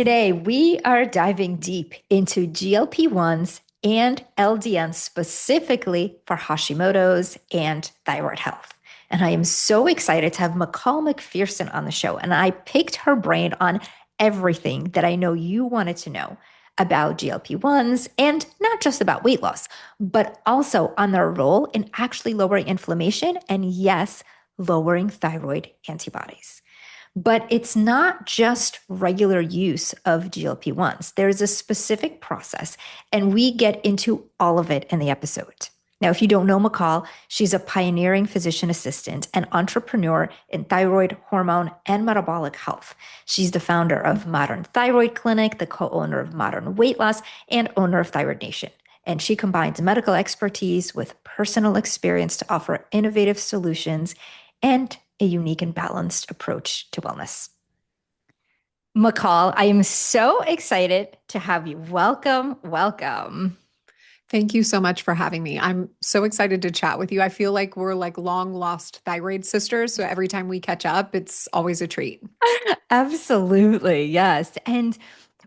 Today, we are diving deep into GLP-1s and LDN specifically for Hashimoto's and thyroid health. And I am so excited to have McCall McPherson on the show. And I picked her brain on everything that I know you wanted to know about GLP-1s and not just about weight loss, but also on their role in actually lowering inflammation and, yes, lowering thyroid antibodies. But it's not just regular use of GLP-1s. There's a specific process, and we get into all of it in the episode. Now, if you don't know McCall, she's a pioneering physician assistant and entrepreneur in thyroid, hormone, and metabolic health. She's the founder of Modern Thyroid Clinic, the co-owner of Modern Weight Loss, and owner of Thyroid Nation. And she combines medical expertise with personal experience to offer innovative solutions and a unique and balanced approach to wellness. McCall, I am so excited to have you. Welcome, welcome. Thank you so much for having me. I'm so excited to chat with you. I feel like we're like long lost thyroid sisters. So every time we catch up, it's always a treat. Absolutely, yes. And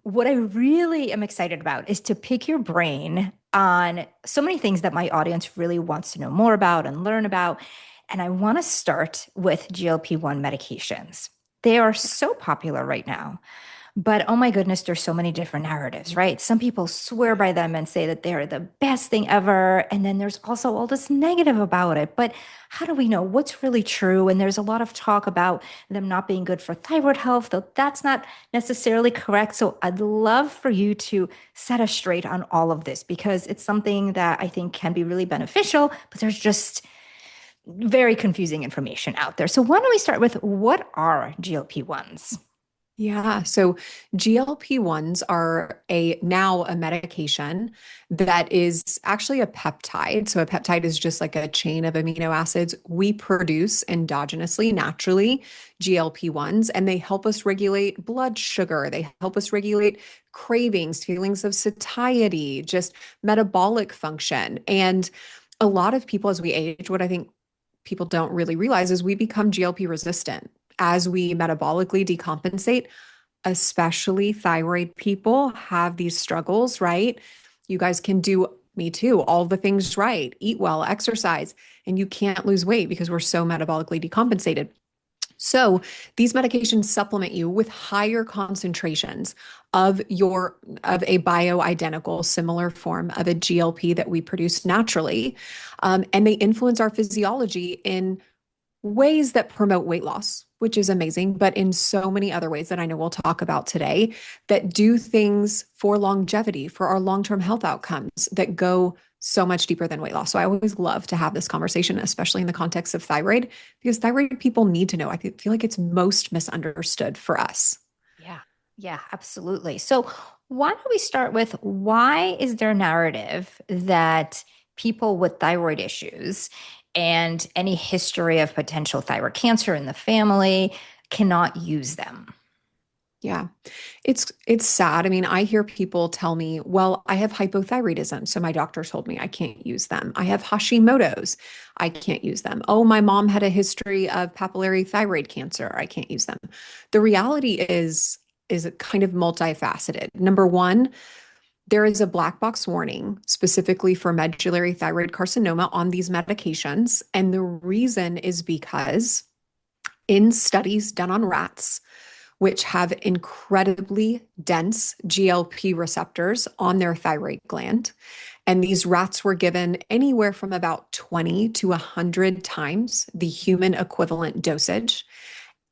what I really am excited about is to pick your brain on so many things that my audience really wants to know more about and learn about. And I want to start with GLP-1 medications. They are so popular right now. But oh my goodness, there's so many different narratives, right? Some people swear by them and say that they're the best thing ever. And then there's also all this negative about it. But how do we know what's really true? And there's a lot of talk about them not being good for thyroid health, though that's not necessarily correct. So I'd love for you to set us straight on all of this because it's something that I think can be really beneficial, but there's just very confusing information out there. So why don't we start with what are GLP-1s? Yeah. So GLP-1s are now a medication that is actually a peptide. So a peptide is just like a chain of amino acids. We produce endogenously, naturally, GLP-1s, and they help us regulate blood sugar. They help us regulate cravings, feelings of satiety, just metabolic function. And a lot of people, as we age, what I think people don't really realize is we become GLP resistant as we metabolically decompensate, especially thyroid people have these struggles, right? You guys can do, me too, all the things right, eat well, exercise, and you can't lose weight because we're so metabolically decompensated. So these medications supplement you with higher concentrations of a bioidentical similar form of a GLP that we produce naturally. And they influence our physiology in ways that promote weight loss, which is amazing, but in so many other ways that I know we'll talk about today that do things for longevity, for our long-term health outcomes that go so much deeper than weight loss. So I always love to have this conversation, especially in the context of thyroid, because thyroid people need to know. I feel like it's most misunderstood for us. Yeah, yeah, absolutely. So why don't we start with why is there a narrative that people with thyroid issues and any history of potential thyroid cancer in the family cannot use them? Yeah. It's sad. I mean, I hear people tell me, "Well, I have hypothyroidism, so my doctor told me I can't use them. I have Hashimoto's, I can't use them. Oh, my mom had a history of papillary thyroid cancer, I can't use them." The reality is kind of multifaceted. Number one, there is a black box warning specifically for medullary thyroid carcinoma on these medications, and the reason is because in studies done on rats, which have incredibly dense GLP receptors on their thyroid gland. And these rats were given anywhere from about 20 to 100 times the human equivalent dosage.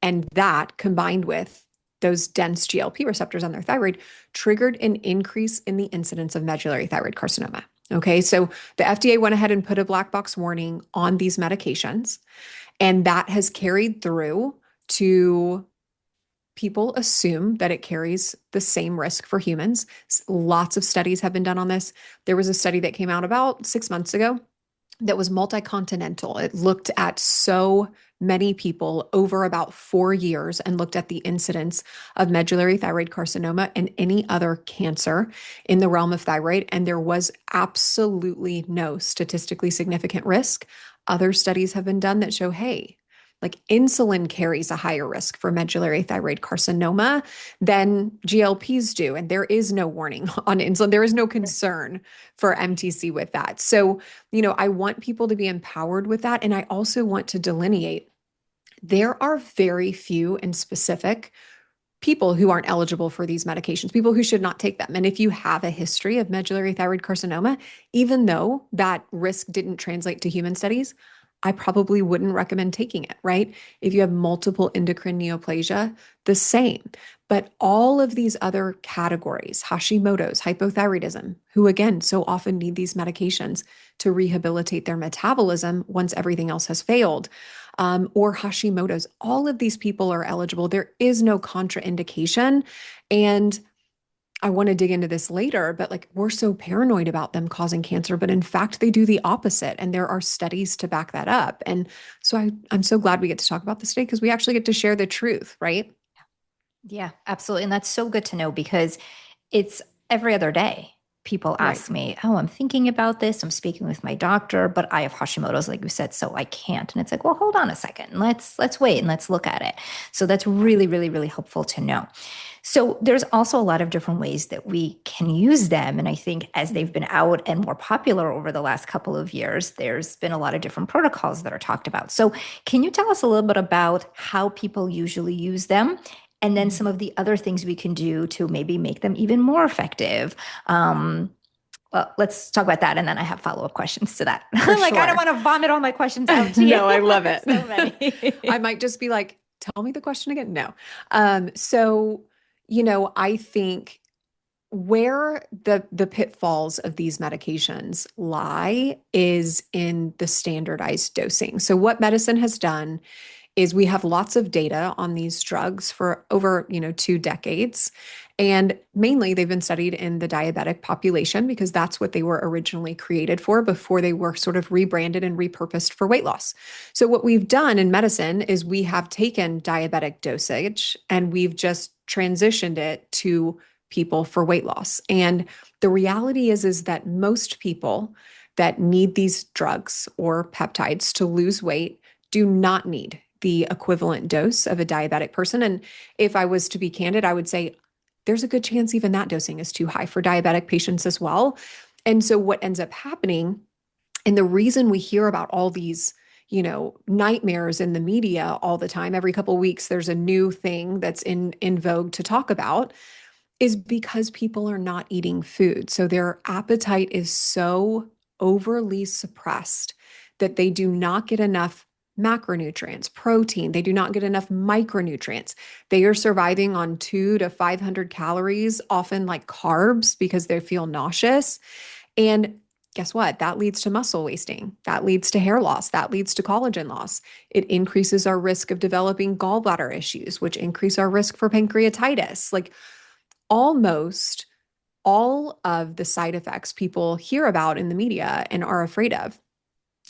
And that combined with those dense GLP receptors on their thyroid triggered an increase in the incidence of medullary thyroid carcinoma. Okay, so the FDA went ahead and put a black box warning on these medications, and that has carried through to people assume that it carries the same risk for humans. Lots of studies have been done on this. There was a study that came out about 6 months ago that was multi-continental. It looked at so many people over about 4 years and looked at the incidence of medullary thyroid carcinoma and any other cancer in the realm of thyroid. And there was absolutely no statistically significant risk. Other studies have been done that show, hey, like insulin carries a higher risk for medullary thyroid carcinoma than GLPs do. And there is no warning on insulin. There is no concern for MTC with that. So, I want people to be empowered with that. And I also want to delineate there are very few and specific people who aren't eligible for these medications, people who should not take them. And if you have a history of medullary thyroid carcinoma, even though that risk didn't translate to human studies, I probably wouldn't recommend taking it, right? If you have multiple endocrine neoplasia, the same. But all of these other categories, Hashimoto's, hypothyroidism, who again so often need these medications to rehabilitate their metabolism once everything else has failed, or Hashimoto's, all of these people are eligible. There is no contraindication. And I want to dig into this later, but like we're so paranoid about them causing cancer, but in fact, they do the opposite. And there are studies to back that up. And so I'm so glad we get to talk about this today because we actually get to share the truth, right? Yeah, absolutely. And that's so good to know because it's every other day. People Right. ask me, "Oh, I'm thinking about this. I'm speaking with my doctor, but I have Hashimoto's, like you said, so I can't." And it's like, well, hold on a second. Let's wait and let's look at it. So that's really, really, really helpful to know. So there's also a lot of different ways that we can use them. And I think as they've been out and more popular over the last couple of years, there's been a lot of different protocols that are talked about. So can you tell us a little bit about how people usually use them? And then some of the other things we can do to maybe make them even more effective. Well, let's talk about that. And then I have follow-up questions to that. For Like, I don't sure. want to vomit all my questions out to you. No, I love it. So I many. might just be like, tell me the question again. No. So, I think where the pitfalls of these medications lie is in the standardized dosing. So what medicine has done is we have lots of data on these drugs for over, 2 decades. And mainly they've been studied in the diabetic population because that's what they were originally created for before they were sort of rebranded and repurposed for weight loss. So what we've done in medicine is we have taken diabetic dosage and we've just transitioned it to people for weight loss. And the reality is that most people that need these drugs or peptides to lose weight do not need the equivalent dose of a diabetic person. And if I was to be candid, I would say there's a good chance even that dosing is too high for diabetic patients as well. And so what ends up happening, and the reason we hear about all these nightmares in the media all the time, every couple of weeks there's a new thing that's in vogue to talk about, is because people are not eating food. So their appetite is so overly suppressed that they do not get enough macronutrients, protein. They do not get enough micronutrients. They are surviving on 200 to 500 calories, often like carbs because they feel nauseous. And guess what? That leads to muscle wasting. That leads to hair loss. That leads to collagen loss. It increases our risk of developing gallbladder issues, which increase our risk for pancreatitis. Like almost all of the side effects people hear about in the media and are afraid of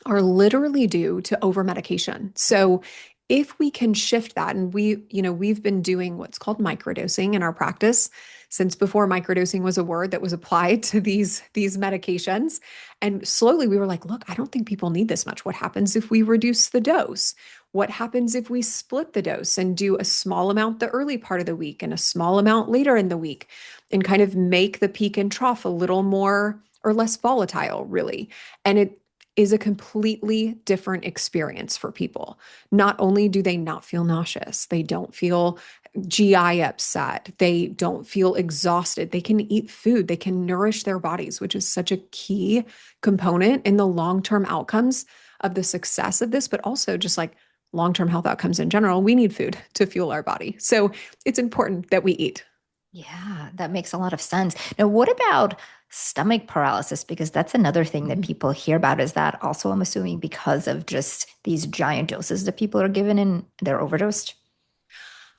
are literally due to over medication. So if we can shift that, and we've been doing what's called microdosing in our practice since before microdosing was a word that was applied to these medications. And slowly we were like, look, I don't think people need this much. What happens if we reduce the dose? What happens if we split the dose and do a small amount the early part of the week and a small amount later in the week and kind of make the peak and trough a little more or less volatile, really? And it is a completely different experience for people. Not only do they not feel nauseous, they don't feel GI upset, they don't feel exhausted, they can eat food, they can nourish their bodies, which is such a key component in the long-term outcomes of the success of this, but also just like long-term health outcomes in general. We need food to fuel our body. So it's important that we eat. Yeah, that makes a lot of sense. Now, what about stomach paralysis? Because that's another thing that Mhm. people hear about. Is that also, I'm assuming, because of just these giant doses that people are given and they're overdosed?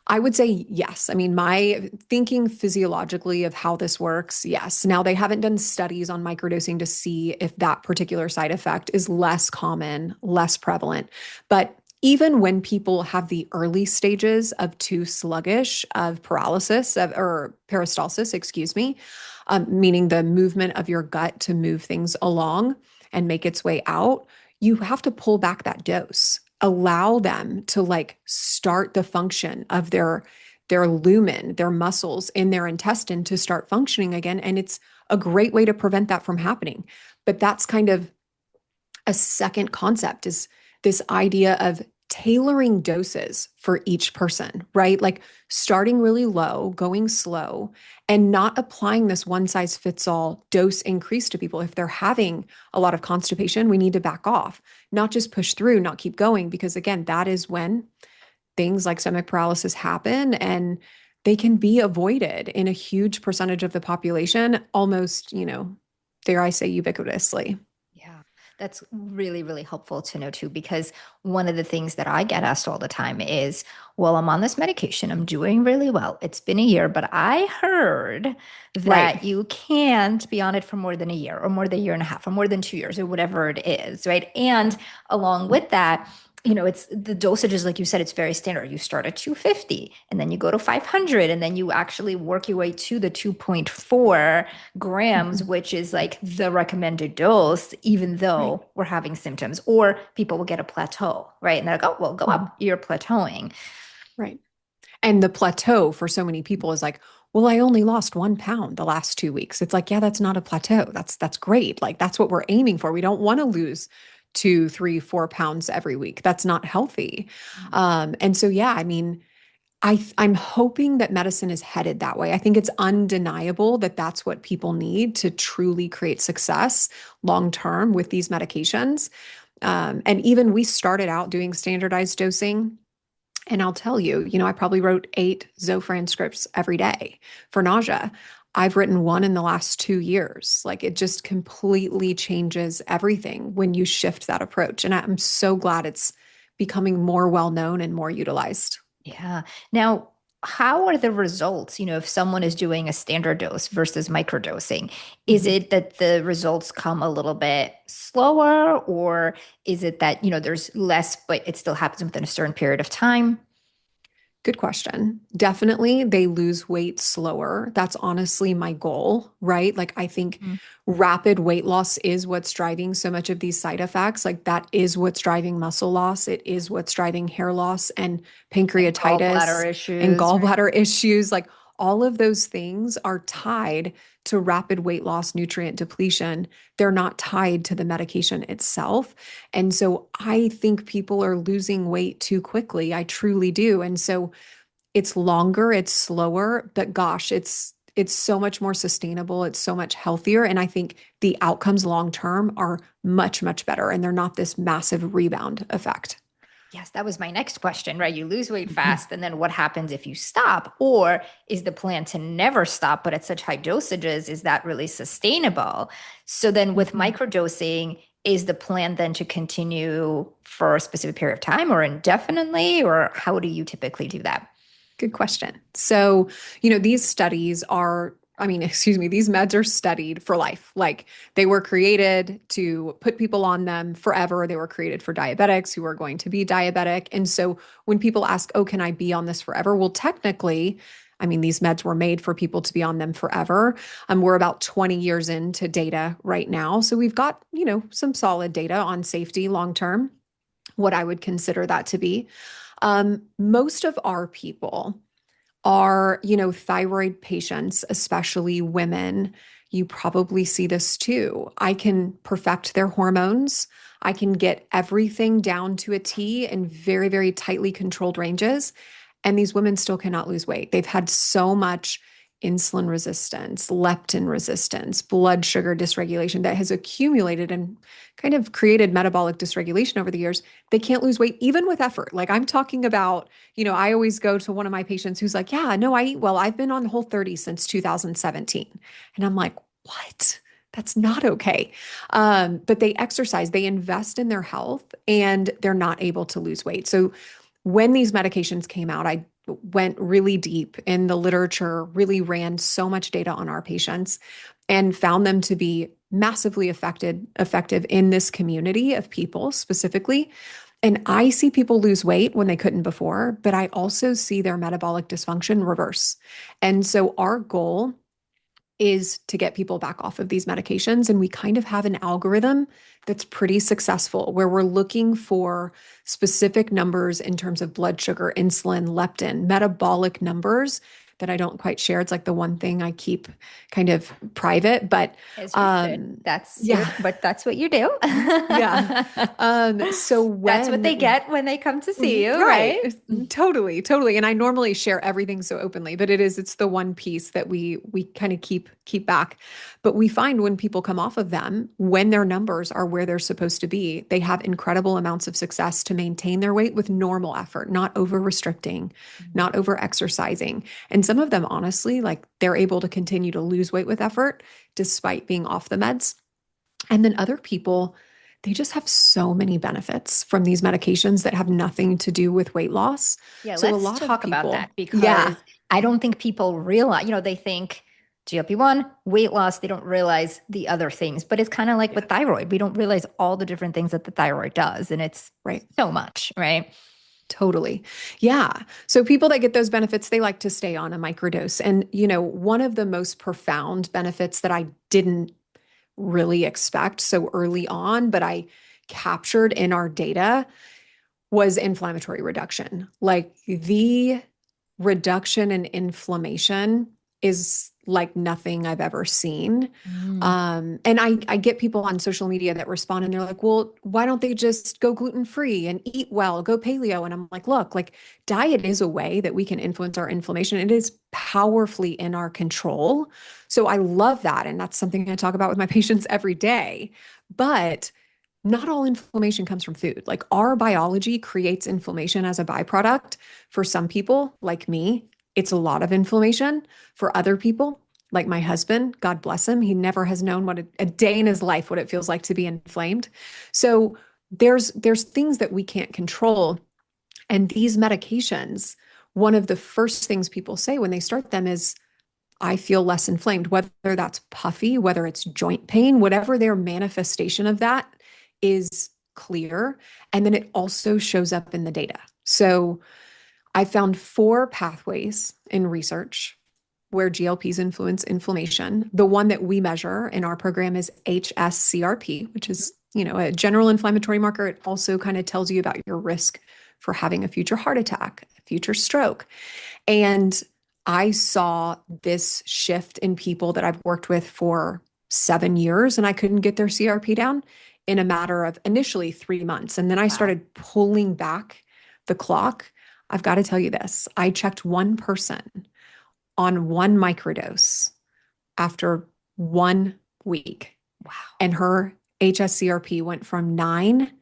I would say yes. I mean, my thinking physiologically of how this works, yes. Now, they haven't done studies on microdosing to see if that particular side effect is less common, less prevalent. But even when people have the early stages of too sluggish of paralysis or peristalsis, excuse me, meaning the movement of your gut to move things along and make its way out, you have to pull back that dose. allow them to like start the function of their lumen, their muscles in their intestine to start functioning again. And it's a great way to prevent that from happening. But that's kind of a second concept, is this idea of tailoring doses for each person, right? Like starting really low, going slow, and not applying this one size fits all dose increase to people. If they're having a lot of constipation, we need to back off, not just push through, not keep going, because again, that is when things like stomach paralysis happen, and they can be avoided in a huge percentage of the population, almost, dare I say, ubiquitously. Yeah, that's really, really helpful to know too, because one of the things that I get asked all the time is, well, I'm on this medication, I'm doing really well. It's been a year, but I heard Right. that you can't be on it for more than a year or more than a year and a half or more than 2 years or whatever it is, right? And along with that, it's the dosages, like you said, it's very standard. You start at 250 and then you go to 500 and then you actually work your way to the 2.4 grams, Mhm. which is like the recommended dose, even Right. though we're having symptoms, or people will get a plateau, right? And they're like, oh, well, go Mhm. up, you're plateauing. Right. And the plateau for so many people is like, well, I only lost 1 pound the last 2 weeks. It's like, yeah, that's not a plateau. That's great. Like that's what we're aiming for. We don't want to lose 2, 3, 4 pounds every week. That's not healthy. And so, yeah, I mean, I'm hoping that medicine is headed that way. I think it's undeniable that that's what people need to truly create success long term with these medications. And even we started out doing standardized dosing. And I'll tell you, I probably wrote 8 Zofran scripts every day for nausea. I've written one in the last 2 years. Like it just completely changes everything when you shift that approach. And I'm so glad it's becoming more well known and more utilized. Yeah. Now, how are the results, if someone is doing a standard dose versus microdosing? Is Mhm. it that the results come a little bit slower, or is it that, there's less, but it still happens within a certain period of time? Good question. Definitely, they lose weight slower. That's honestly my goal, right? Like, I think Mhm. rapid weight loss is what's driving so much of these side effects. Like, that is what's driving muscle loss. It is what's driving hair loss and And gallbladder pancreatitis and issues, right? gallbladder issues. Like, all of those things are tied to rapid weight loss, nutrient depletion. They're not tied to the medication itself. And so I think people are losing weight too quickly. I truly do. And so it's longer, it's slower, but gosh, it's so much more sustainable. It's so much healthier. And I think the outcomes long term are much, much better. And they're not this massive rebound effect. Yes, that was my next question, right? You lose weight Mhm. fast, and then what happens if you stop? Or is the plan to never stop, but at such high dosages, is that really sustainable? So then with Mhm. microdosing, is the plan then to continue for a specific period of time or indefinitely? Or how do you typically do that? Good question. So, these studies are, I mean, excuse me, these meds are studied for life. Like they were created to put people on them forever. They were created for diabetics who are going to be diabetic. And so when people ask, oh, can I be on this forever? Well, technically, I mean, these meds were made for people to be on them forever. We're about 20 years into data right now. So we've got, some solid data on safety long term, what I would consider that to be. Most of our people are, thyroid patients, especially women. You probably see this too. I can perfect their hormones. I can get everything down to a T in very, very tightly controlled ranges. And these women still cannot lose weight. They've had so much insulin resistance, leptin resistance, blood sugar dysregulation that has accumulated and kind of created metabolic dysregulation over the years. They can't lose weight even with effort. Like I'm talking about, I always go to one of my patients who's like, yeah, no, I eat well. I've been on Whole30 since 2017. And I'm like, what? That's not okay. But they exercise, they invest in their health, and they're not able to lose weight. So when these medications came out, I went really deep in the literature, really ran so much data on our patients and found them to be massively effective in this community of people specifically. And I see people lose weight when they couldn't before, but I also see their metabolic dysfunction reverse. And so our goal is to get people back off of these medications. And we kind of have an algorithm that's pretty successful where we're looking for specific numbers in terms of blood sugar, insulin, leptin, metabolic numbers that I don't quite share. It's like the one thing I keep kind of private, but As you should. That's your, yeah, but that's what you do. yeah. So That's what they get when they come to see you, right. right? Totally, totally. And I normally share everything so openly, but it's the one piece that we kind of keep back. But we find when people come off of them, when their numbers are where they're supposed to be, they have incredible amounts of success to maintain their weight with normal effort, not over restricting, not over exercising. And some of them, honestly, like they're able to continue to lose weight with effort despite being off the meds. And then other people, they just have so many benefits from these medications that have nothing to do with weight loss. Yeah, So a let's lot of talk about people, that yeah, because I don't think people realize, they think GLP-1, weight loss, they don't realize the other things. But it's kind of like yeah, with thyroid. We don't realize all the different things that the thyroid does. And it's right. so much, right? Totally. Yeah. So people that get those benefits, they like to stay on a microdose. And, one of the most profound benefits that I didn't really expect so early on, but I captured in our data was inflammatory reduction. Like the reduction in inflammation is like nothing I've ever seen. Mm. And I get people on social media that respond and they're like, well, why don't they just go gluten free and eat well, go paleo? And I'm like, look, like diet is a way that we can influence our inflammation. It is powerfully in our control. So I love that. And that's something I talk about with my patients every day. But not all inflammation comes from food. Like our biology creates inflammation as a byproduct. For some people, like me, it's a lot of inflammation. For other people, like my husband, God bless him, he never has known what a day in his life what it feels like to be inflamed. So there's things that we can't control. And these medications, one of the first things people say when they start them is, I feel less inflamed, whether that's puffy, whether it's joint pain, whatever their manifestation of that is clear. And then it also shows up in the data. So I found 4 pathways in research where GLPs influence inflammation. The one that we measure in our program is HSCRP, which is, a general inflammatory marker. It also kind of tells you about your risk for having a future heart attack, a future stroke. And I saw this shift in people that I've worked with for 7 years, and I couldn't get their CRP down in a matter of initially 3 months. And then I Wow. started pulling back the clock. I've got to tell you this. I checked one person on one microdose after 1 week, Wow. and her HSCRP went from 9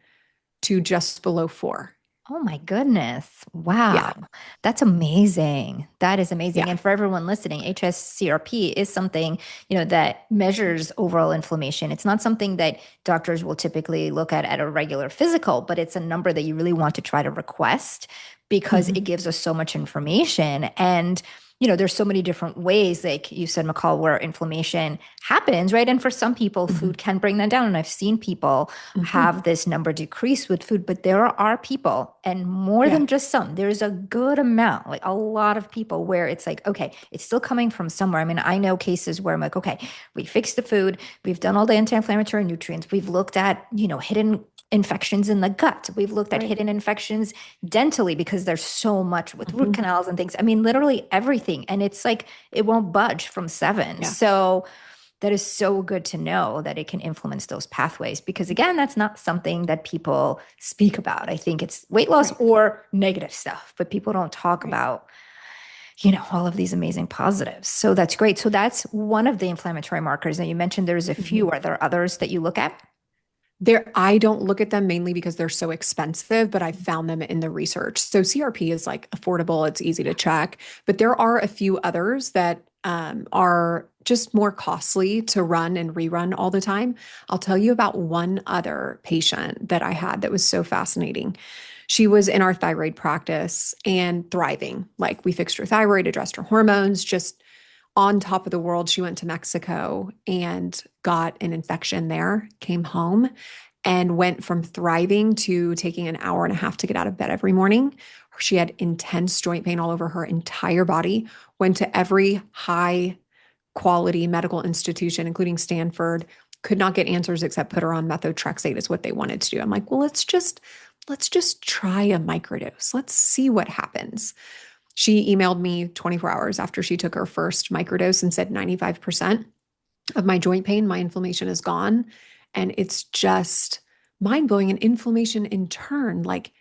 to just below 4. Oh my goodness. Yeah. Wow. That's amazing. That is amazing. Yeah. And for everyone listening, HSCRP is something, that measures overall inflammation. It's not something that doctors will typically look at a regular physical, but it's a number that you really want to try to request because it Mhm. gives us so much information. And there's so many different ways, like you said, McCall, where inflammation happens, right? And for some people, Mhm. food can bring that down. And I've seen people Mhm. have this number decrease with food, but there are people, and more Yeah. than just some, there's a good amount, like a lot of people where it's like, okay, it's still coming from somewhere. I mean, I know cases where I'm like, okay, we fixed the food, we've done all the anti-inflammatory nutrients, we've looked at, hidden infections in the gut. We've looked at Right. hidden infections dentally because there's so much with root Mhm. canals and things. I mean, literally everything. And it's like, it won't budge from 7. Yeah. So that is so good to know that it can influence those pathways because, again, that's not something that people speak about. I think it's weight loss Right. or negative stuff, but people don't talk Right. about, all of these amazing positives. So that's great. So that's one of the inflammatory markers. And you mentioned there's a few. Mhm. Are there others that you look at? I don't look at them mainly because they're so expensive, but I found them in the research. So CRP is like affordable, it's easy to check, but there are a few others that are just more costly to run and rerun all the time. I'll tell you about one other patient that I had that was so fascinating. She was in our thyroid practice and thriving. Like we fixed her thyroid, addressed her hormones, just on top of the world. She went to Mexico and got an infection there, came home, and went from thriving to taking an hour and a half to get out of bed every morning. She had intense joint pain all over her entire body, went to every high quality medical institution, including Stanford, could not get answers except put her on methotrexate is what they wanted to do. I'm like, well, let's just try a microdose. Let's see what happens. She emailed me 24 hours after she took her first microdose and said 95% of my joint pain, my inflammation is gone. And it's just mind blowing. And inflammation in turn, like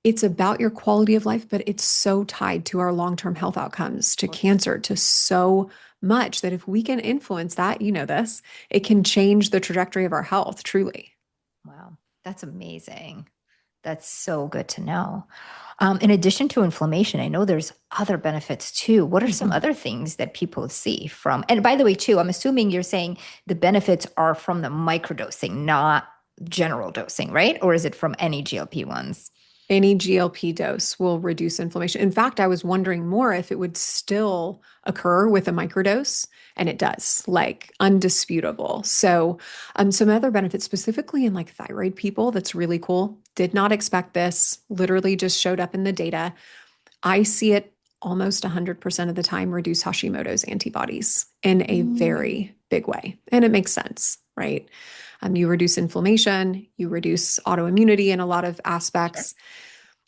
it's about your quality of life, but it's so tied to our long-term health outcomes, to cancer, to so much that if we can influence that, you know this, it can change the trajectory of our health, truly. Wow, that's amazing. That's so good to know. In addition to inflammation, I know there's other benefits too. What are some Mhm. other things that people see from? And by the way, too, I'm assuming you're saying the benefits are from the microdosing, not general dosing, right? Or is it from any GLP-1s? Any GLP dose will reduce inflammation. In fact, I was wondering more if it would still occur with a microdose, and it does, like undisputable. So, some other benefits, specifically in like thyroid people, that's really cool. Did not expect this, literally just showed up in the data. I see it almost 100% of the time reduce Hashimoto's antibodies in a Mm, very big way. And it makes sense, right? You reduce inflammation, you reduce autoimmunity in a lot of sure. aspects.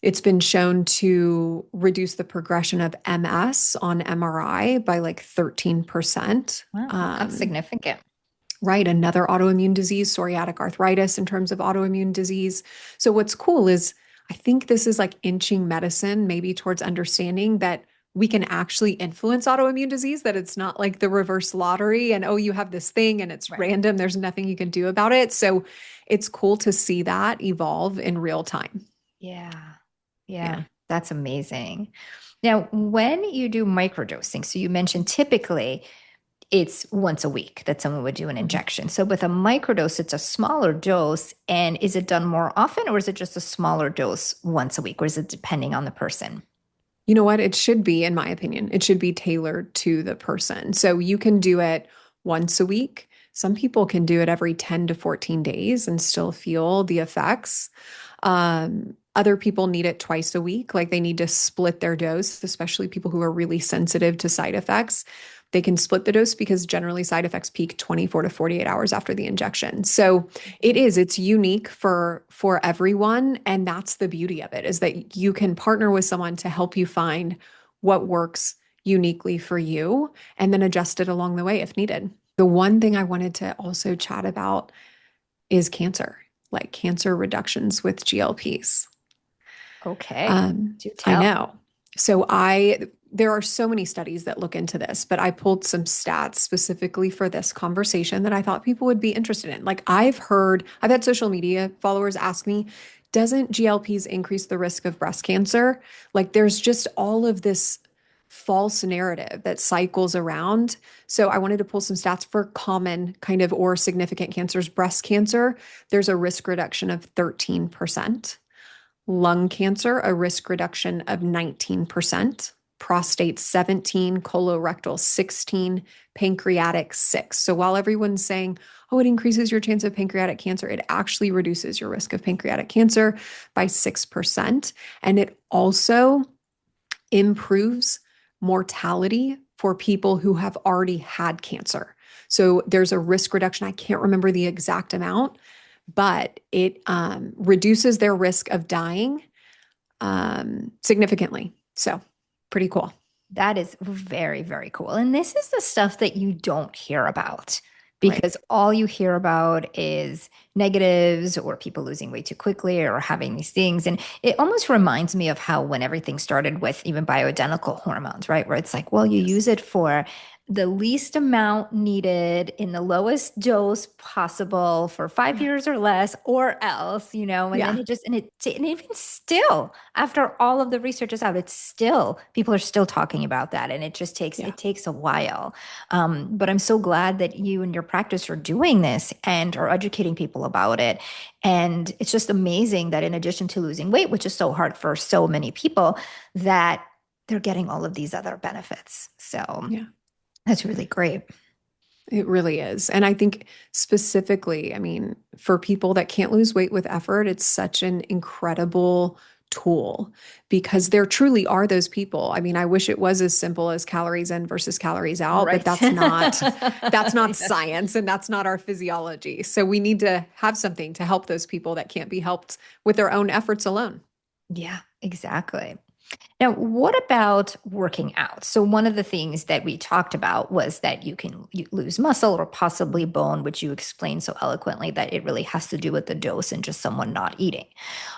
It's been shown to reduce the progression of MS on MRI by like 13%. Wow, that's significant. Right. Another autoimmune disease, psoriatic arthritis, in terms of autoimmune disease. So, what's cool is I think this is like inching medicine maybe towards understanding that we can actually influence autoimmune disease, that it's not like the reverse lottery and, oh, you have this thing and it's Right. random. There's nothing you can do about it. So, it's cool to see that evolve in real time. Yeah. Yeah. Yeah. That's amazing. Now, when you do microdosing, so you mentioned typically it's once a week that someone would do an Mhm. injection. So with a microdose, it's a smaller dose. And is it done more often or is it just a smaller dose once a week? Or is it depending on the person? You know what? It should be, in my opinion, it should be tailored to the person. So you can do it once a week. Some people can do it every 10 to 14 days and still feel the effects. Other people need it twice a week, like they need to split their dose, especially people who are really sensitive to side effects. They can split the dose because generally side effects peak 24 to 48 hours after the injection. So it's unique for everyone, and that's the beauty of it, is that you can partner with someone to help you find what works uniquely for you and then adjust it along the way if needed. The one thing I wanted to also chat about is cancer, like cancer reductions with GLPs. Okay. Do I tell. know. There are so many studies that look into this, but I pulled some stats specifically for this conversation that I thought people would be interested in. Like I've had social media followers ask me, doesn't GLPs increase the risk of breast cancer? Like there's just all of this false narrative that cycles around. So I wanted to pull some stats for common kind of or significant cancers. Breast cancer, there's a risk reduction of 13%. Lung cancer, a risk reduction of 19%, prostate 17, colorectal 16, pancreatic 6. So while everyone's saying, oh, it increases your chance of pancreatic cancer, it actually reduces your risk of pancreatic cancer by 6%. And it also improves mortality for people who have already had cancer. So there's a risk reduction. I can't remember the exact amount, but it reduces their risk of dying significantly. So pretty cool. That is very, very cool. And this is the stuff that you don't hear about Right. because all you hear about is negatives or people losing weight too quickly or having these things. And it almost reminds me of how when everything started with even bioidentical hormones, right? Where it's like, well, you Yes. use it for the least amount needed in the lowest dose possible for five Yeah. years or less, or else, and then Yeah. it just, and even still, after all of the research is out, it's still people are still talking about that, and it just takes Yeah. it takes a while. But I'm so glad that you and your practice are doing this and are educating people about it. And it's just amazing that in addition to losing weight, which is so hard for so many people, that they're getting all of these other benefits. So Yeah. that's really great. It really is. And I think specifically, I mean, for people that can't lose weight with effort, it's such an incredible tool because there truly are those people. I mean, I wish it was as simple as calories in versus calories out, but Right. that's not Yeah. science and that's not our physiology. So we need to have something to help those people that can't be helped with their own efforts alone. Yeah, exactly. Now, what about working out? So, one of the things that we talked about was that you lose muscle or possibly bone, which you explained so eloquently that it really has to do with the dose and just someone not eating.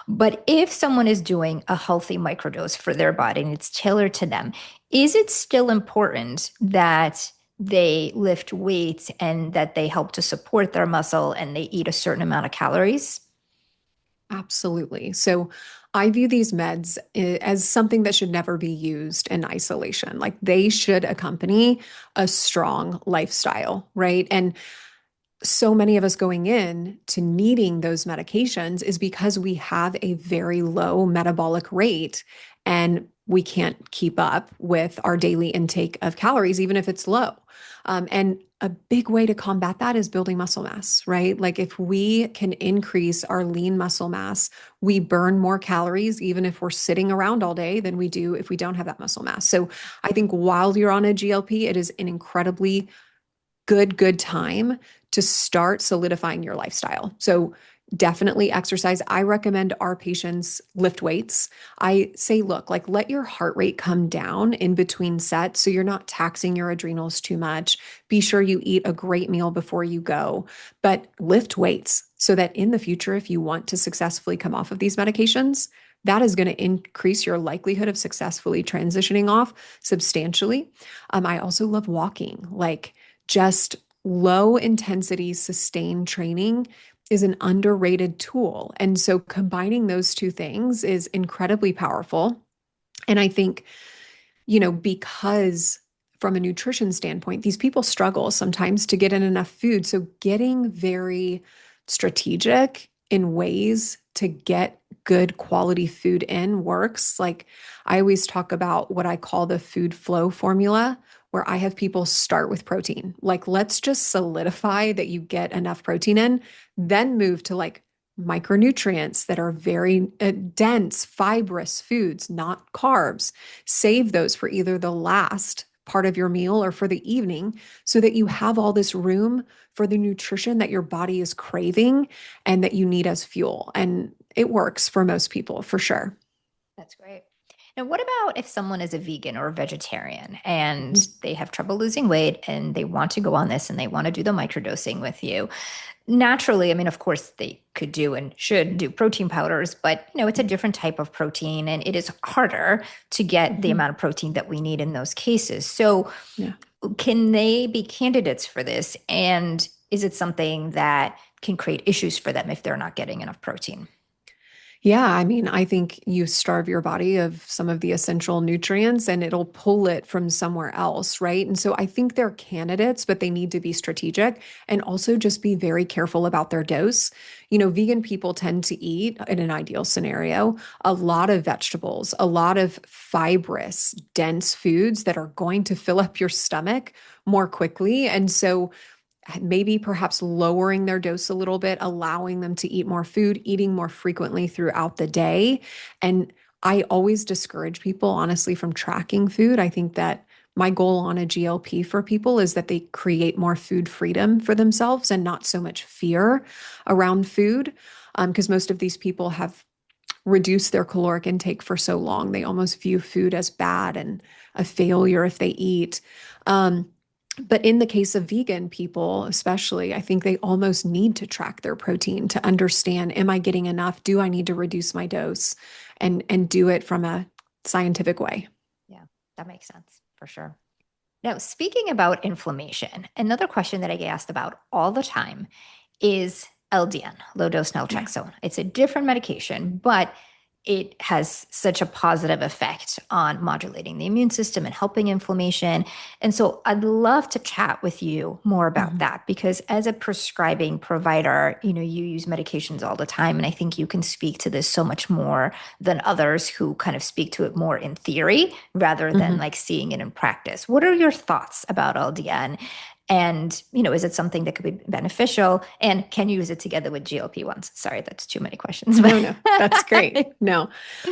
But if someone is doing a healthy microdose for their body and it's tailored to them, is it still important that they lift weights and that they help to support their muscle and they eat a certain amount of calories? Absolutely. So I view these meds as something that should never be used in isolation. Like they should accompany a strong lifestyle, right? And so many of us going in to needing those medications is because we have a very low metabolic rate and we can't keep up with our daily intake of calories, even if it's low. And a big way to combat that is building muscle mass, right? Like if we can increase our lean muscle mass, we burn more calories, even if we're sitting around all day, than we do if we don't have that muscle mass. So I think while you're on a GLP, it is an incredibly good time to start solidifying your lifestyle. So definitely exercise. I recommend our patients lift weights. I say, look, like let your heart rate come down in between sets so you're not taxing your adrenals too much. Be sure you eat a great meal before you go, but lift weights so that in the future, if you want to successfully come off of these medications, that is going to increase your likelihood of successfully transitioning off substantially. I also love walking, like just low intensity, sustained training is an underrated tool. And so combining those two things is incredibly powerful. And I think, because from a nutrition standpoint, these people struggle sometimes to get in enough food. So getting very strategic in ways to get good quality food in works. Like I always talk about what I call the food flow formula, where I have people start with protein. Like, let's just solidify that you get enough protein in, then move to like micronutrients that are very dense, fibrous foods, not carbs. Save those for either the last part of your meal or for the evening so that you have all this room for the nutrition that your body is craving and that you need as fuel. And it works for most people for sure. That's great. Now, what about if someone is a vegan or a vegetarian and Mhm. they have trouble losing weight and they want to go on this and they want to do the microdosing with you? Naturally, I mean, of course, they could do and should do protein powders, but it's a different type of protein and it is harder to get the Mhm. amount of protein that we need in those cases. So, Yeah. can they be candidates for this? And is it something that can create issues for them if they're not getting enough protein? Yeah, I mean, I think you starve your body of some of the essential nutrients and it'll pull it from somewhere else, right? And so I think they're candidates, but they need to be strategic and also just be very careful about their dose. Vegan people tend to eat, in an ideal scenario, a lot of vegetables, a lot of fibrous, dense foods that are going to fill up your stomach more quickly. And so maybe perhaps lowering their dose a little bit, allowing them to eat more food, eating more frequently throughout the day. And I always discourage people, honestly, from tracking food. I think that my goal on a GLP for people is that they create more food freedom for themselves and not so much fear around food. Because most of these people have reduced their caloric intake for so long. They almost view food as bad and a failure if they eat. Um, but in the case of vegan people, especially, I think they almost need to track their protein to understand, am I getting enough? Do I need to reduce my dose and do it from a scientific way? Yeah, that makes sense for sure. Now, speaking about inflammation, another question that I get asked about all the time is LDN, low dose Yeah. naltrexone. It's a different medication, but it has such a positive effect on modulating the immune system and helping inflammation. And so I'd love to chat with you more about Mhm. that because as a prescribing provider, you use medications all the time. And I think you can speak to this so much more than others who kind of speak to it more in theory rather than Mhm. like seeing it in practice. What are your thoughts about LDN? And, is it something that could be beneficial? And can you use it together with GLP-1s? Sorry, that's too many questions. No, no, that's great. No,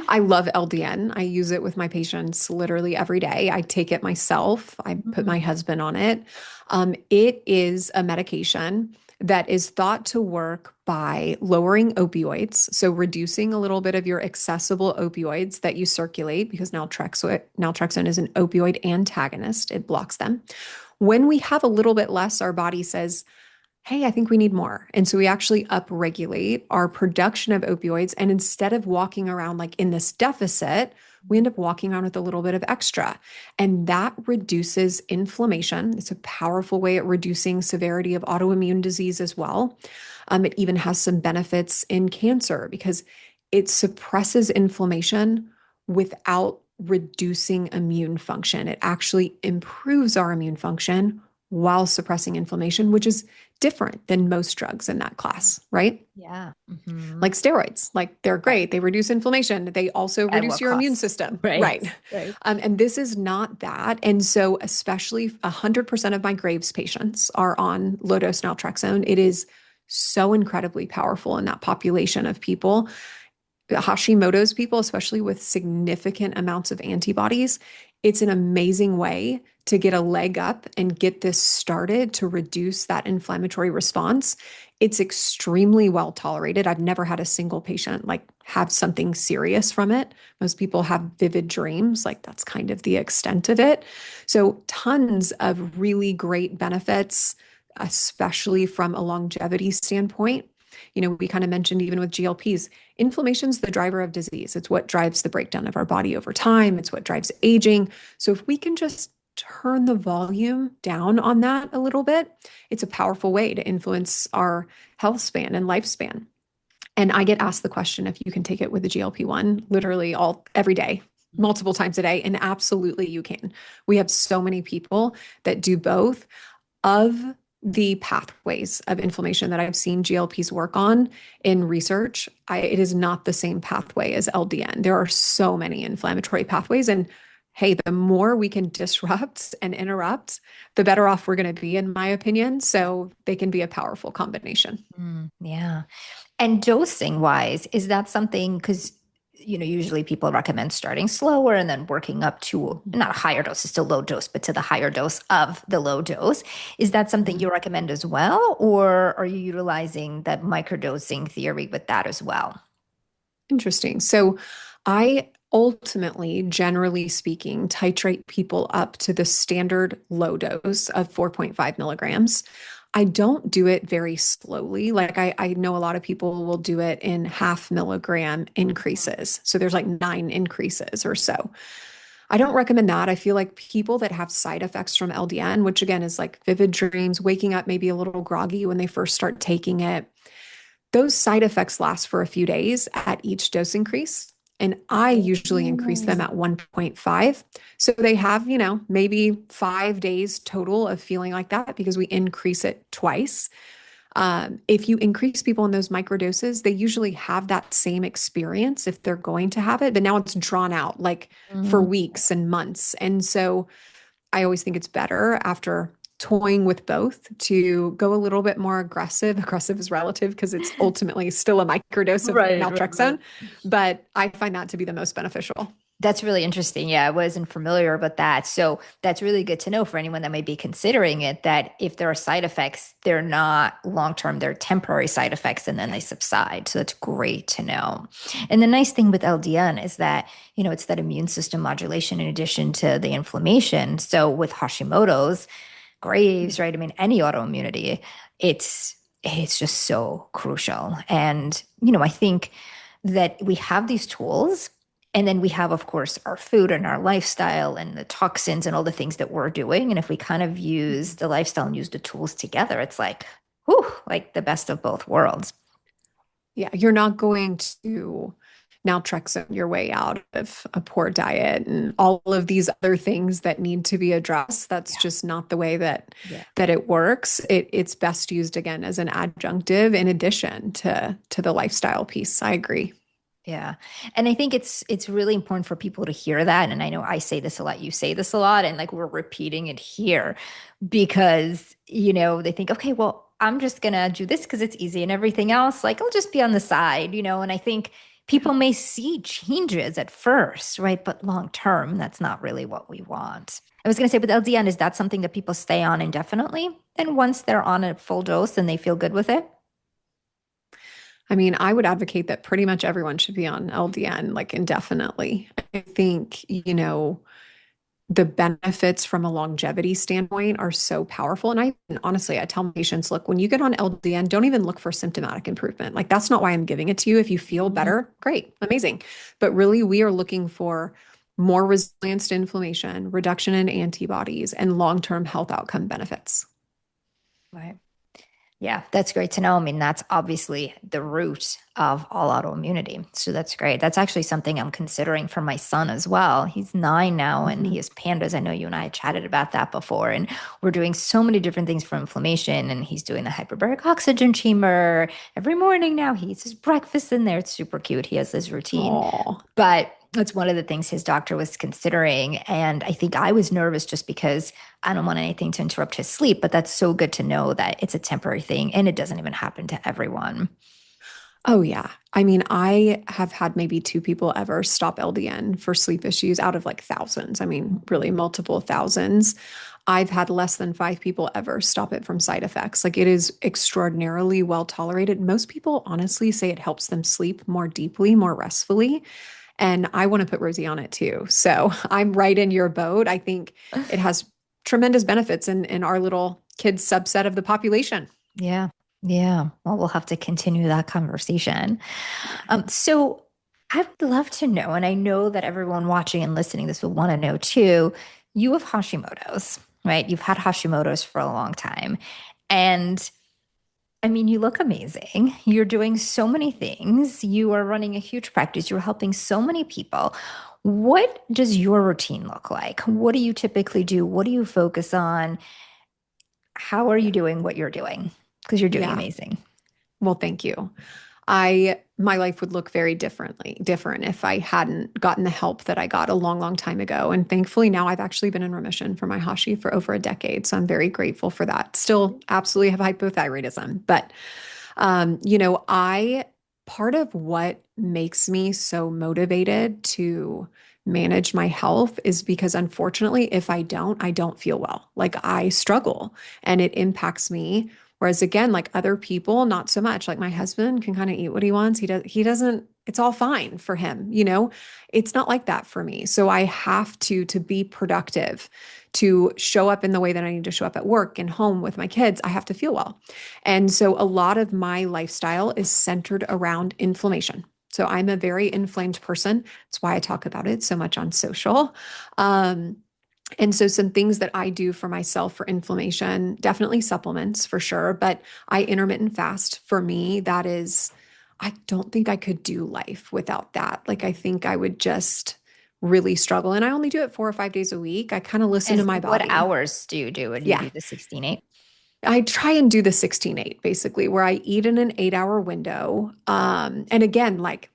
I love LDN. I use it with my patients literally every day. I take it myself. I put my husband on it. It is a medication that is thought to work by lowering opioids, so reducing a little bit of your accessible opioids that you circulate, because naltrexone is an opioid antagonist. It blocks them. When we have a little bit less, our body says, hey, I think we need more. And so we actually upregulate our production of opioids. And instead of walking around like in this deficit, we end up walking around with a little bit of extra. And that reduces inflammation. It's a powerful way at reducing severity of autoimmune disease as well. It even has some benefits in cancer because it suppresses inflammation without reducing immune function. It actually improves our immune function while suppressing inflammation, which is different than most drugs in that class, right? Yeah. Like steroids, like they're great. They reduce inflammation. They also At reduce what your immune cost? system, Right. right? Right. And this is not that. And so, especially 100% of my Graves patients are on low dose naltrexone. It is so incredibly powerful in that population of people. Hashimoto's people, especially with significant amounts of antibodies, it's an amazing way to get a leg up and get this started to reduce that inflammatory response. It's extremely well tolerated. I've never had a single patient like have something serious from it. Most people have vivid dreams, like that's kind of the extent of it. So tons of really great benefits, especially from a longevity standpoint. We kind of mentioned even with GLPs, inflammation's the driver of disease. It's what drives the breakdown of our body over time. It's what drives aging. So if we can just turn the volume down on that a little bit, it's a powerful way to influence our health span and lifespan. And I get asked the question if you can take it with a GLP-1 literally every day, multiple times a day. And absolutely you can. We have so many people that do both. Of the pathways of inflammation that I've seen GLPs work on in research, it is not the same pathway as LDN. There are so many inflammatory pathways. And hey, the more we can disrupt and interrupt, the better off we're going to be, in my opinion. So they can be a powerful combination. Yeah. And dosing wise, is that something, because usually people recommend starting slower and then working up to not a higher dose, it's still low dose, but to the higher dose of the low dose. Is that something you recommend as well? Or are you utilizing that microdosing theory with that as well? Interesting. So I ultimately, generally speaking, titrate people up to the standard low dose of 4.5 milligrams. I don't do it very slowly. Like I know a lot of people will do it in 0.5 milligram increases. So there's like 9 increases or so. I don't recommend that. I feel like people that have side effects from LDN, which again is like vivid dreams, waking up maybe a little groggy when they first start taking it, those side effects last for a few days at each dose increase. And I usually increase them at 1.5. So they have, maybe 5 days total of feeling like that because we increase it twice. If you increase people in those microdoses, they usually have that same experience if they're going to have it, but now it's drawn out like for Mm. weeks and months. And so I always think it's better after toying with both to go a little bit more aggressive. Aggressive is relative because it's ultimately still a microdose of Right, right, right. naltrexone, but I find that to be the most beneficial. That's really interesting. Yeah, I wasn't familiar about that. So that's really good to know for anyone that may be considering it, that if there are side effects, they're not long term, they're temporary side effects and then they subside. So that's great to know. And the nice thing with LDN is that, it's that immune system modulation in addition to the inflammation. So with Hashimoto's, Graves, right? I mean, any autoimmunity, it's just so crucial. And, I think that we have these tools. And then we have, of course, our food and our lifestyle and the toxins and all the things that we're doing. And if we kind of use the lifestyle and use the tools together, it's like, whew, like the best of both worlds. Yeah, you're not going to naltrexone your way out of a poor diet and all of these other things that need to be addressed. That's Yeah. just not the way that Yeah. it works. It's best used again as an adjunctive in addition to the lifestyle piece. I agree. Yeah. And I think it's really important for people to hear that. And I know I say this a lot, you say this a lot, and like we're repeating it here because, they think, okay, well, I'm just gonna do this because it's easy and everything else, like I'll just be on the side, and I think Yeah. people may see changes at first, right? But long term, that's not really what we want. I was gonna say with LDN, is that something that people stay on indefinitely? And once they're on a full dose and they feel good with it? I mean, I would advocate that pretty much everyone should be on LDN like indefinitely. I think, the benefits from a longevity standpoint are so powerful. And honestly, I tell my patients, look, when you get on LDN, don't even look for symptomatic improvement. Like that's not why I'm giving it to you. If you feel Mhm. better, great, amazing. But really, we are looking for more resilience to inflammation, reduction in antibodies, and long-term health outcome benefits. Right. Yeah, that's great to know. I mean, that's obviously the root of all autoimmunity. So that's great. That's actually something I'm considering for my son as well. He's 9 now and he Mhm. has pandas. I know you and I had chatted about that before. And we're doing so many different things for inflammation. And he's doing the hyperbaric oxygen chamber every morning now. He eats his breakfast in there. It's super cute. He has this routine. Oh, But it's one of the things his doctor was considering. And I think I was nervous just because I don't want anything to interrupt his sleep. But that's so good to know that it's a temporary thing and it doesn't even happen to everyone. oh yeah. I mean, I have had maybe two people ever stop LDN for sleep issues out of like thousands. I mean, really multiple thousands. I've had less than five people ever stop it from side effects. Like it is extraordinarily well tolerated. Most people honestly say it helps them sleep more deeply, more restfully. And I want to put Rosie on it too. So I'm right in your boat. I think it has tremendous benefits in our little kids subset of the population. Yeah. Yeah. Well, we'll have to continue that conversation. Yeah. So I would love to know, and I know that everyone watching and listening this will want to know too. You have Hashimoto's, right? You've had Hashimoto's for a long time. And I mean, you look amazing. You're doing so many things. You are running a huge practice. You're helping so many people. What does your routine look like? What do you typically do? What do you focus on? How are you doing what you're doing? Because you're doing Yeah. amazing. Well, thank you. My life would look very different if I hadn't gotten the help that I got a long, long time ago. And thankfully now I've actually been in remission for my Hashi for over a decade. So I'm very grateful for that. Still absolutely have hypothyroidism, but I part of what makes me so motivated to manage my health is because unfortunately, if I don't feel well. Like I struggle and it impacts me. Whereas again, like other people, not so much. Like my husband can kind of eat what he wants. He doesn't, it's all fine for him. It's not like that for me. So I have to be productive, to show up in the way that I need to show up at work and home with my kids. I have to feel well. And so a lot of my lifestyle is centered around inflammation. So I'm a very inflamed person. That's why I talk about it so much on social. Um, and so some things that I do for myself for inflammation, definitely supplements for sure, but I intermittent fast. For me, that is, I don't think I could do life without that. Like I think I would just really struggle. And I only do it 4 or 5 days a week. I kind of listen to And my what body. hours do you do when you Yeah. do the 16/8? I try and do the 16/8 basically, where I eat in an 8 hour window. And again, like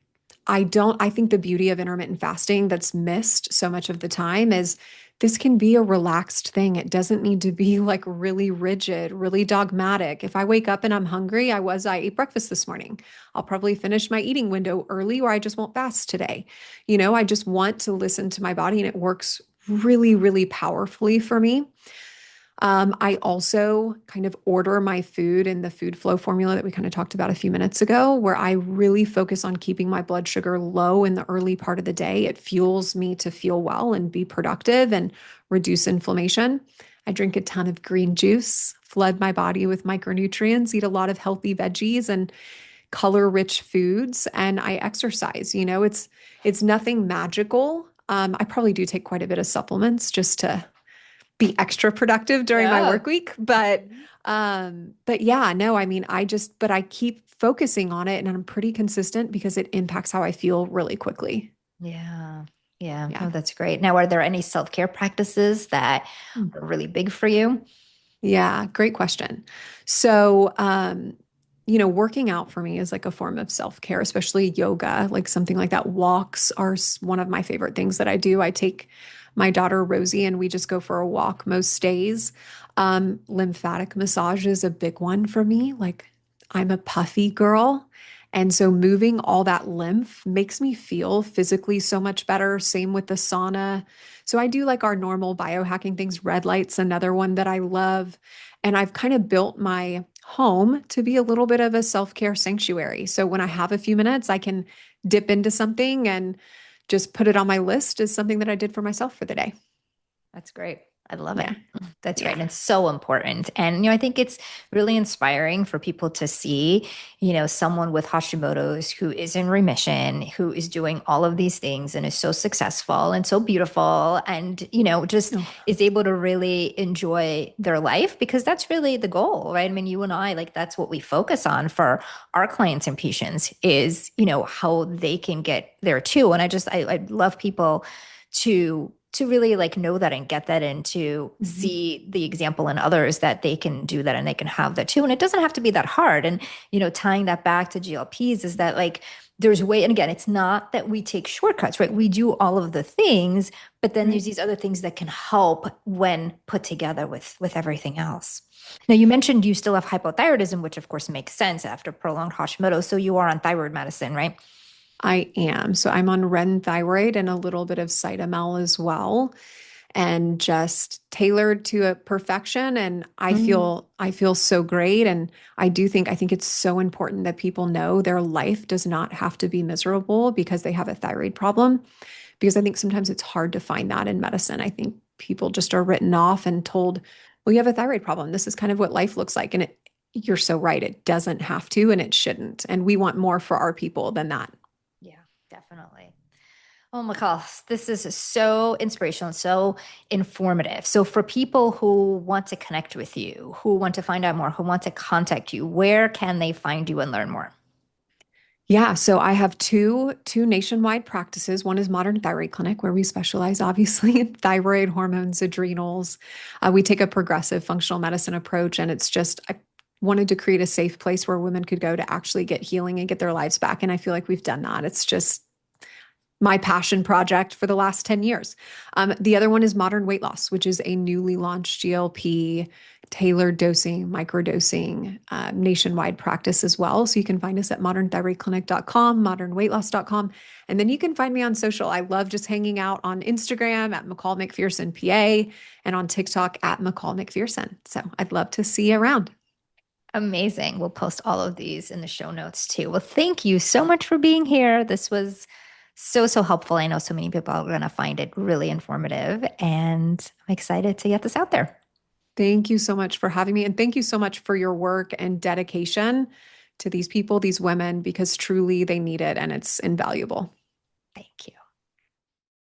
I think the beauty of intermittent fasting that's missed so much of the time is this can be a relaxed thing. It doesn't need to be like really rigid, really dogmatic. If I wake up and I'm hungry, I ate breakfast this morning. I'll probably finish my eating window early or I just won't fast today. I just want to listen to my body and it works really, really powerfully for me. I also kind of order my food in the food flow formula that we kind of talked about a few minutes ago, where I really focus on keeping my blood sugar low in the early part of the day. It fuels me to feel well and be productive and reduce inflammation. I drink a ton of green juice, flood my body with micronutrients, eat a lot of healthy veggies and color rich foods, and I exercise. It's nothing magical. I probably do take quite a bit of supplements just to be extra productive during my Yeah. work week. But yeah, no, I mean, but I keep focusing on it and I'm pretty consistent because it impacts how I feel really quickly. Yeah. Yeah. Yeah. No, that's great. Now, are there any self-care practices that Hmm. are really big for you? Yeah, great question. So, working out for me is like a form of self-care, especially yoga, like something like that. Walks are one of my favorite things that I do. I take my daughter Rosie and we just go for a walk most days. Lymphatic massage is a big one for me. Like I'm a puffy girl. And so moving all that lymph makes me feel physically so much better. Same with the sauna. So I do like our normal biohacking things. Red light's another one that I love. And I've kind of built my home to be a little bit of a self-care sanctuary. So when I have a few minutes, I can dip into something and just put it on my list as something that I did for myself for the day. That's great. I love it. Yeah. That's great. Yeah. And it's so important. And, I think it's really inspiring for people to see, someone with Hashimoto's who is in remission, who is doing all of these things and is so successful and so beautiful and, just Oh, is able to really enjoy their life because that's really the goal, right? I mean, you and I, like, that's what we focus on for our clients and patients is, how they can get there too. And I love people to really like know that and get that and to mhm. see the example in others that they can do that and they can have that too. And it doesn't have to be that hard. And, tying that back to GLPs is that like there's way, and again, it's not that we take shortcuts, right? We do all of the things, but then there's Right. these other things that can help when put together with everything else. Now you mentioned you still have hypothyroidism, which of course makes sense after prolonged Hashimoto. So you are on thyroid medicine, right? I am. So I'm on Ren thyroid and a little bit of Cytomel as well, and just tailored to a perfection. And I feel so great. And I think it's so important that people know their life does not have to be miserable because they have a thyroid problem. Because I think sometimes it's hard to find that in medicine. I think people just are written off and told, well, you have a thyroid problem. This is kind of what life looks like. And you're so right. It doesn't have to, and it shouldn't. And we want more for our people than that. Yeah, definitely. Oh, McCall, this is so inspirational and so informative. So, for people who want to connect with you, who want to find out more, who want to contact you, where can they find you and learn more? Yeah, so I have two nationwide practices. One is Modern Thyroid Clinic, where we specialize obviously in thyroid hormones, adrenals. We take a progressive functional medicine approach, and it's just I wanted to create a safe place where women could go to actually get healing and get their lives back. And I feel like we've done that. It's just my passion project for the last 10 years. The other one is Modern Weight Loss, which is a newly launched GLP tailored dosing, microdosing nationwide practice as well. So you can find us at modernthyroidclinic.com, modernweightloss.com. And then you can find me on social. I love just hanging out on Instagram at McCall McPherson PA and on TikTok at McCall McPherson. So I'd love to see you around. Amazing. We'll post all of these in the show notes too. Well, thank you so much for being here. This was so, so helpful. I know so many people are going to find it really informative, and I'm excited to get this out there. Thank you so much for having me. And thank you so much for your work and dedication to these people, these women, because truly they need it and it's invaluable.